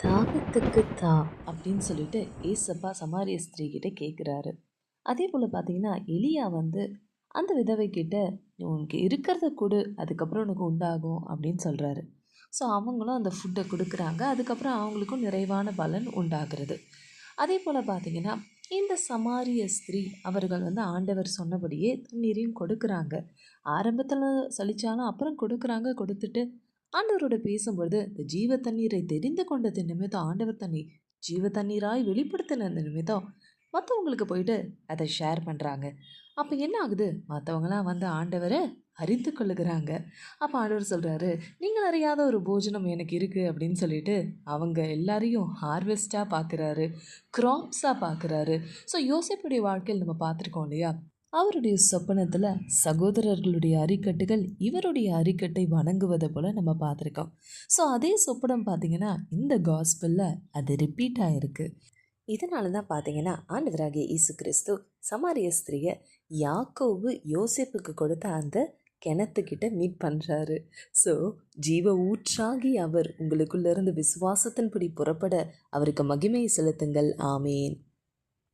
தாகத்துக்கு தா அப்படின்னு சொல்லிட்டு ஏசப்பா சமாரிய ஸ்திரீ கிட்ட கேட்குறாரு. அதே போல் பார்த்தீங்கன்னா எலியா வந்து அந்த விதவை கிட்ட உனக்கு இருக்கிறத கொடு, அதுக்கப்புறம் உனக்கு உண்டாகும் அப்படின்னு சொல்கிறாரு. ஸோ அவங்களும் அந்த ஃபுட்டை கொடுக்குறாங்க. அதுக்கப்புறம் அவங்களுக்கும் நிறைவான பலன் உண்டாகிறது. அதே போல் பார்த்தீங்கன்னா இந்த சமாரிய ஸ்திரீ அவர்கள் வந்து ஆண்டவர் சொன்னபடியே தண்ணீரையும் கொடுக்குறாங்க. ஆரம்பத்தில் சலிச்சாலும் அப்புறம் கொடுக்குறாங்க. கொடுத்துட்டு ஆண்டவரோட பேசும்பொழுது இந்த ஜீவ தண்ணீரை தெரிந்து கொண்டது நிமித்தம் ஆண்டவர் தன்னை ஜீவ தண்ணீராய் வெளிப்படுத்தினது நிமித்தம் மற்றவங்களுக்கு போயிட்டு அதை ஷேர் பண்ணுறாங்க. அப்போ என்ன ஆகுது, மற்றவங்களாம் வந்து ஆண்டவரை அறிந்து கொள்ளுகிறாங்க. அப்போ ஆண்டவர் சொல்கிறாரு, நீங்கள் அறியாத ஒரு போஜனம் எனக்கு இருக்குது அப்படின்னு சொல்லிட்டு அவங்க எல்லாரையும் ஹார்வெஸ்டாக பார்க்குறாரு, க்ராப்ஸாக பார்க்குறாரு. ஸோ யோசேப்புடைய வாழ்க்கையில் நம்ம பார்த்துருக்கோம் இல்லையா, அவருடைய சொப்பனத்தில் சகோதரர்களுடைய அரிக்கட்டுகள் இவருடைய அரிக்கட்டை வணங்குவதை போல் நம்ம பார்த்துருக்கோம். ஸோ அதே சொப்பனம் பார்த்திங்கன்னா இந்த காஸ்பலில் அது ரிப்பீட் ஆகிருக்கு. இதனால தான் பார்த்தீங்கன்னா ஆண்டவராகிய இயேசு கிறிஸ்து சமாரிய ஸ்திரியை யாக்கோபு யோசேப்புக்கு கொடுத்த அந்த கிணத்துக்கிட்ட மீட் பண்ணுறாரு. ஸோ ஜீவ ஊற்றாகி அவர் உங்களுக்குள்ளேருந்து விசுவாசத்தின்படி புறப்பட அவருக்கு மகிமையை செலுத்துங்கள். ஆமேன்.